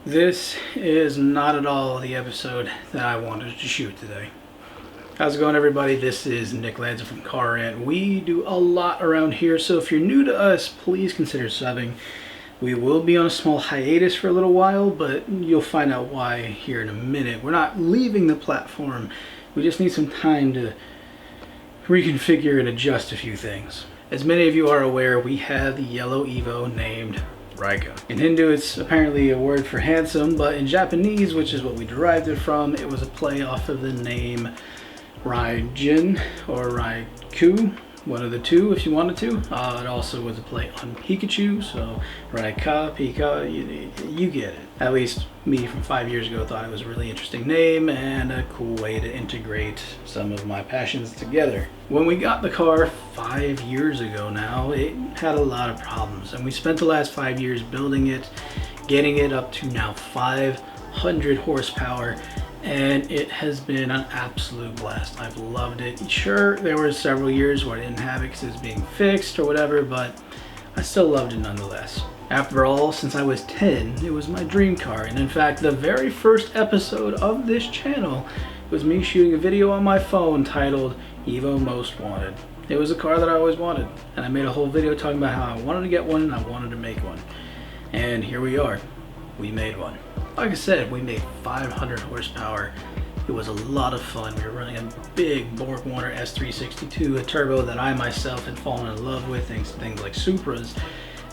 This is not at all the episode that I wanted to shoot today. How's it going, everybody? This is Nick Lanza from Rant. We do a lot around here, so if you're new to us, please consider subbing. We will be on a small hiatus for a little while, but you'll find out why here in a minute. We're not leaving the platform. We just need some time to reconfigure and adjust a few things. As many of you are aware, we have the yellow Evo named Raika. In Hindu, it's apparently a word for handsome, but in Japanese, which is what we derived it from, it was a play off of the name Raijin or Raikou, one of the two if you wanted to. It also was a play on Pikachu, so Raika, Pika, you get it. At least me from 5 years ago thought it was a really interesting name and a cool way to integrate some of my passions together. When we got the car 5 years ago now, it had a lot of problems, and we spent the last 5 years building it, getting it up to now 500 horsepower, and it has been an absolute blast. I've loved it. Sure, there were several years where I didn't have it because it was being fixed or whatever, but I still loved it nonetheless. After all, since I was 10, it was my dream car, and in fact, the very first episode of this channel was me shooting a video on my phone titled Evo Most Wanted. It was a car that I always wanted, and I made a whole video talking about how I wanted to get one and I wanted to make one. And here we are. We made one. Like I said, we made 500 horsepower. It was a lot of fun. We were running a big BorgWarner S362, a turbo that I myself had fallen in love with, things like Supras,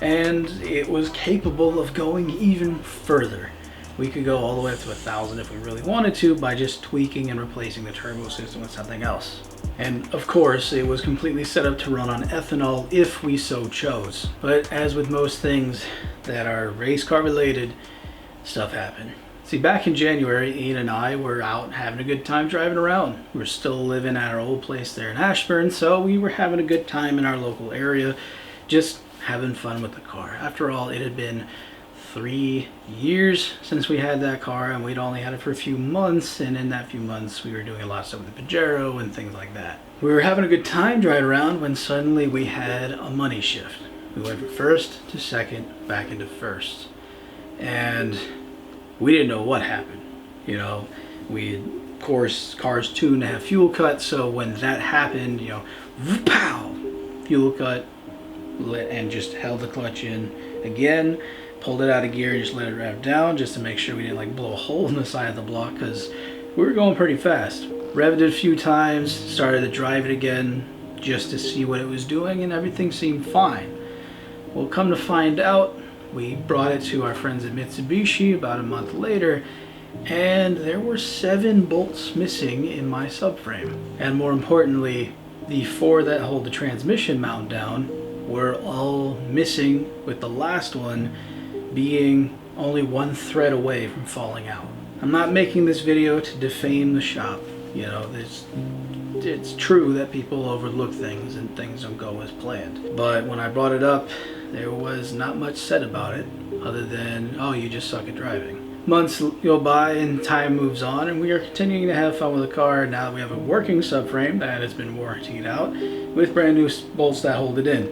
and it was capable of going even further. We could go all the way up to 1,000 if we really wanted to by just tweaking and replacing the turbo system with something else. And of course, it was completely set up to run on ethanol if we so chose. But as with most things that are race car related, stuff happened. See, back in January, Ian and I were out having a good time driving around. We were still living at our old place there in Ashburn, so we were having a good time in our local area, just having fun with the car. After all, it had been 3 years since we had that car, and we'd only had it for a few months, and in that few months we were doing a lot of stuff with the Pajero and things like that. We were having a good time driving around when suddenly we had a money shift. We went from first to second, back into first. And we didn't know what happened. You know, of course, cars tuned to have fuel cut, so when that happened, pow, fuel cut, and just held the clutch in again, pulled it out of gear, and just let it rev down just to make sure we didn't blow a hole in the side of the block, because we were going pretty fast. Revved it a few times, started to drive it again just to see what it was doing, and everything seemed fine. Well, come to find out, we brought it to our friends at Mitsubishi about a month later, and there were 7 bolts missing in my subframe. And more importantly, the 4 that hold the transmission mount down were all missing, with the last one being only 1 thread away from falling out. I'm not making this video to defame the shop. It's true that people overlook things and things don't go as planned. But when I brought it up, there was not much said about it other than, oh, you just suck at driving. Months go by and time moves on, and we are continuing to have fun with the car now that we have a working subframe that has been warrantied out with brand new bolts that hold it in,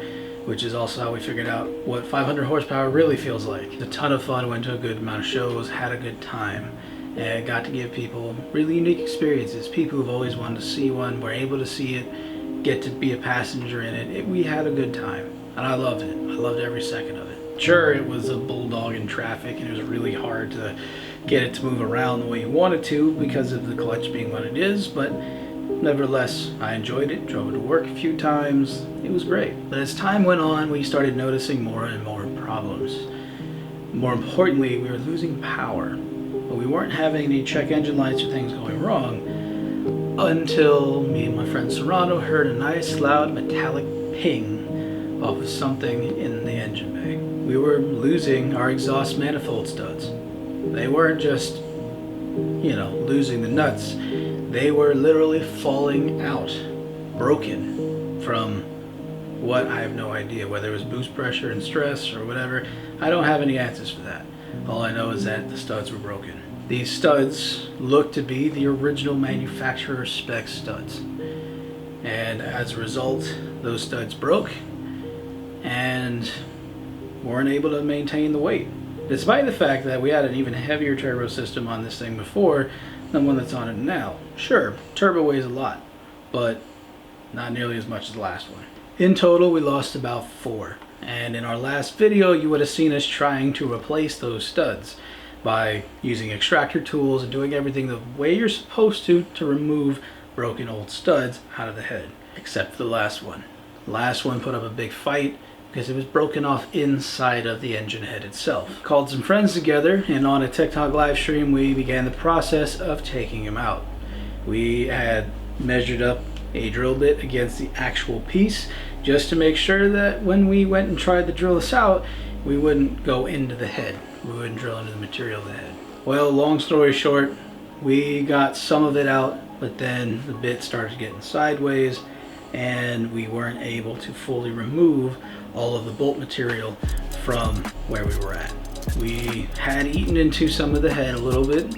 which is also how we figured out what 500 horsepower really feels like. A ton of fun, went to a good amount of shows, had a good time, and got to give people really unique experiences. People who've always wanted to see one were able to see it, get to be a passenger in it. We had a good time, and I loved it. I loved every second of it. Sure, it was a bulldog in traffic, and it was really hard to get it to move around the way you wanted to because of the clutch being what it is, but nevertheless, I enjoyed it, drove it to work a few times. It was great. But as time went on, we started noticing more and more problems. More importantly, we were losing power, but we weren't having any check engine lights or things going wrong until me and my friend Serrano heard a nice loud metallic ping off of something in the engine bay. We were losing our exhaust manifold studs. They weren't just, losing the nuts. They were literally falling out, broken from what, I have no idea, whether it was boost pressure and stress or whatever. I don't have any answers for that. All I know is that the studs were broken. These studs looked to be the original manufacturer spec studs. And as a result, those studs broke and weren't able to maintain the weight. despite the fact that we had an even heavier turbo system on this thing before than one that's on it now. Sure, turbo weighs a lot, but not nearly as much as the last one. In total, we lost about 4. And in our last video, you would have seen us trying to replace those studs by using extractor tools and doing everything the way you're supposed to remove broken old studs out of the head. Except for the last one. The last one put up a big fight because it was broken off inside of the engine head itself. Called some friends together, and on a TikTok live stream, we began the process of taking him out. We had measured up a drill bit against the actual piece just to make sure that when we went and tried to drill this out, we wouldn't go into the head. We wouldn't drill into the material of the head. Well, long story short, we got some of it out, but then the bit started getting sideways and we weren't able to fully remove all of the bolt material from where we were at. We had eaten into some of the head a little bit,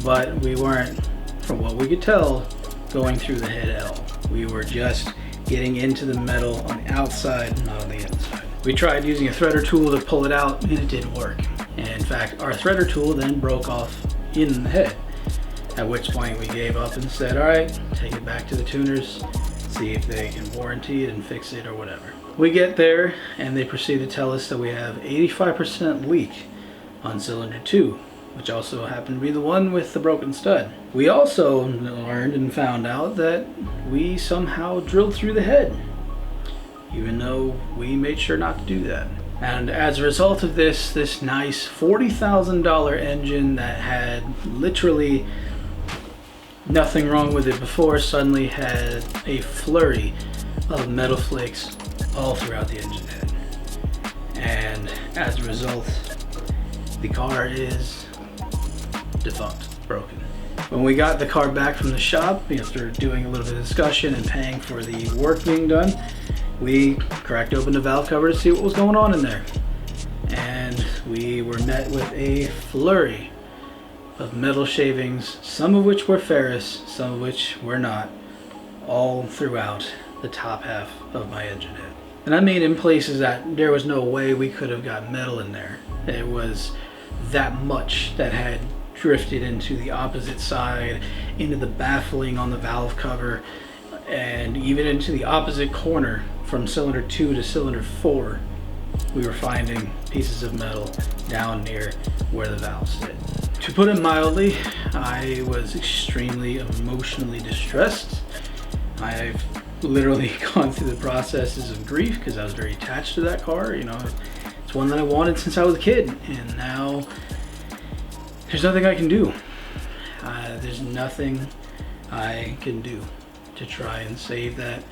but we weren't, from what we could tell, going through the head at all. We were just getting into the metal on the outside, not on the inside. We tried using a threader tool to pull it out and it didn't work. And in fact, our threader tool then broke off in the head. At which point we gave up and said, all right, take it back to the tuners, see if they can warranty it and fix it or whatever. We get there and they proceed to tell us that we have 85% leak on cylinder 2, which also happened to be the one with the broken stud. We also learned and found out that we somehow drilled through the head, even though we made sure not to do that. And as a result of this nice $40,000 engine that had literally nothing wrong with it before suddenly had a flurry of metal flakes all throughout the engine head. And as a result, the car is defunct, broken. When we got the car back from the shop, after doing a little bit of discussion and paying for the work being done, we cracked open the valve cover to see what was going on in there. And we were met with a flurry of metal shavings, some of which were ferrous, some of which were not, all throughout the top half of my engine head. And I mean in places that there was no way we could have got metal in there. It was that much that had drifted into the opposite side, into the baffling on the valve cover, and even into the opposite corner from cylinder 2 to cylinder 4. We were finding pieces of metal down near where the valves sit. To put it mildly, I was extremely emotionally distressed. I've literally gone through the processes of grief because I was very attached to that car. You know, it's one that I wanted since I was a kid, and now there's nothing I can do. There's nothing I can do to try and save that,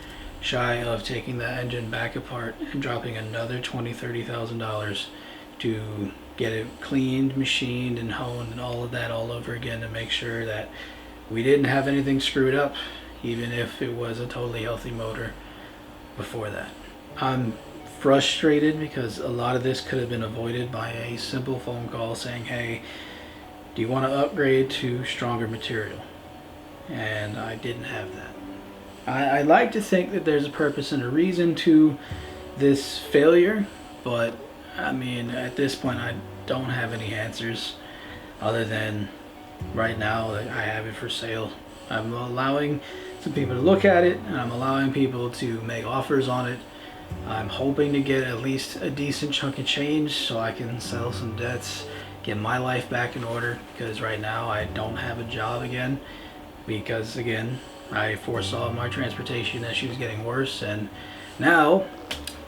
shy of taking that engine back apart and dropping another $20,000-$30,000 to get it cleaned, machined, and honed and all of that all over again to make sure that we didn't have anything screwed up, even if it was a totally healthy motor before that. I'm frustrated because a lot of this could have been avoided by a simple phone call saying, hey, do you want to upgrade to stronger material? And I didn't have that. I like to think that there's a purpose and a reason to this failure, but I mean, at this point I don't have any answers other than right now that I have it for sale. I'm allowing some people to look at it, and I'm allowing people to make offers on it. I'm hoping to get at least a decent chunk of change so I can settle some debts, get my life back in order, because right now I don't have a job again because, again, I foresaw my transportation issues getting worse, and now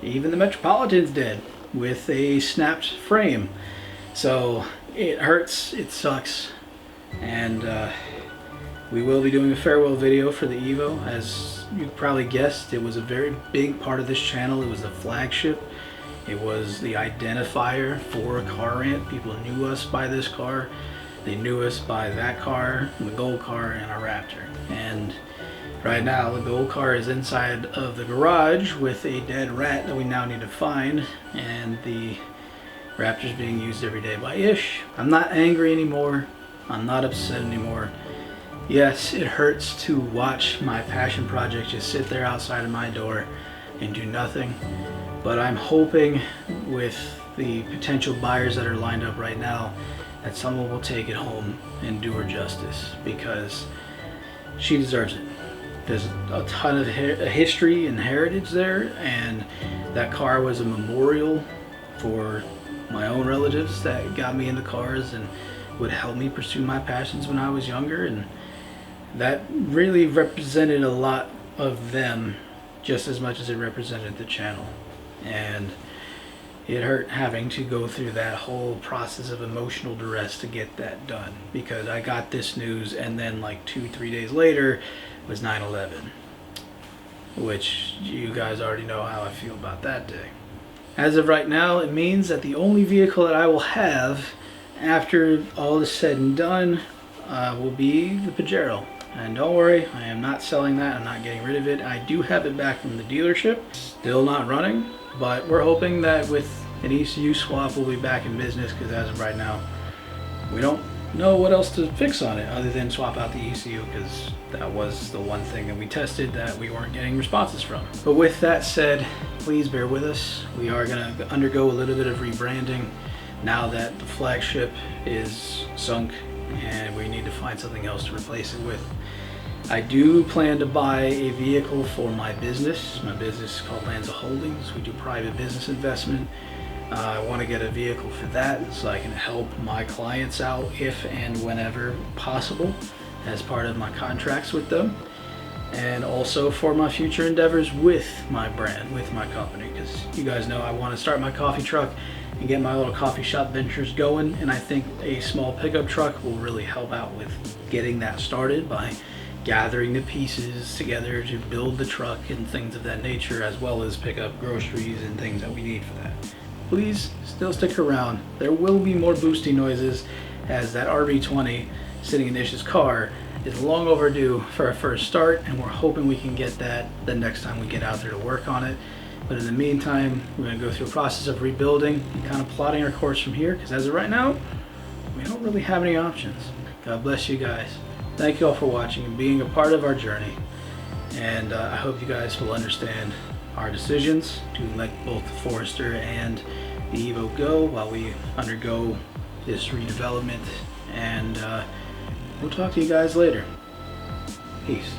even the Metropolitan's dead with a snapped frame. So it hurts, it sucks, and we will be doing a farewell video for the Evo. As you probably guessed, it was a very big part of this channel. It was the flagship. It was the identifier for Car Rant. People knew us by this car. They knew us by that car, the gold car, and our Raptor. And right now, the gold car is inside of the garage with a dead rat that we now need to find, and the Raptor's being used every day by Ish. I'm not angry anymore. I'm not upset anymore. Yes, it hurts to watch my passion project just sit there outside of my door and do nothing, but I'm hoping with the potential buyers that are lined up right now that someone will take it home and do her justice, because she deserves it. There's a ton of history and heritage there, and that car was a memorial for my own relatives that got me into cars and would help me pursue my passions when I was younger, and that really represented a lot of them just as much as it represented the channel. And it hurt having to go through that whole process of emotional duress to get that done, because I got this news and then like 2-3 days later was 9/11, which you guys already know how I feel about that day. As of right now, it means that the only vehicle that I will have after all is said and done will be the Pajero. And don't worry, I am not selling that. I'm not getting rid of it. I do have it back from the dealership. Still not running, but we're hoping that with an ECU swap we'll be back in business, because as of right now, we don't know what else to fix on it other than swap out the ECU, because that was the one thing that we tested that we weren't getting responses from. But with that said, please bear with us. We are going to undergo a little bit of rebranding now that the flagship is sunk and we need to find something else to replace it with. I do plan to buy a vehicle for my business. My business is called Lanza Holdings. We do private business investment. I want to get a vehicle for that so I can help my clients out if and whenever possible as part of my contracts with them, and also for my future endeavors with my brand, with my company, because you guys know I want to start my coffee truck and get my little coffee shop ventures going, and I think a small pickup truck will really help out with getting that started by gathering the pieces together to build the truck and things of that nature, as well as pick up groceries and things that we need for that. Please still stick around. There will be more boosty noises, as that RV20 sitting in Ish's car is long overdue for a first start, and we're hoping we can get that the next time we get out there to work on it. But in the meantime, we're going to go through a process of rebuilding and kind of plotting our course from here, because as of right now, we don't really have any options. God bless you guys. Thank you all for watching and being a part of our journey. And I hope you guys will understand our decisions to let both the Forester and the Evo go while we undergo this redevelopment. And we'll talk to you guys later. Peace.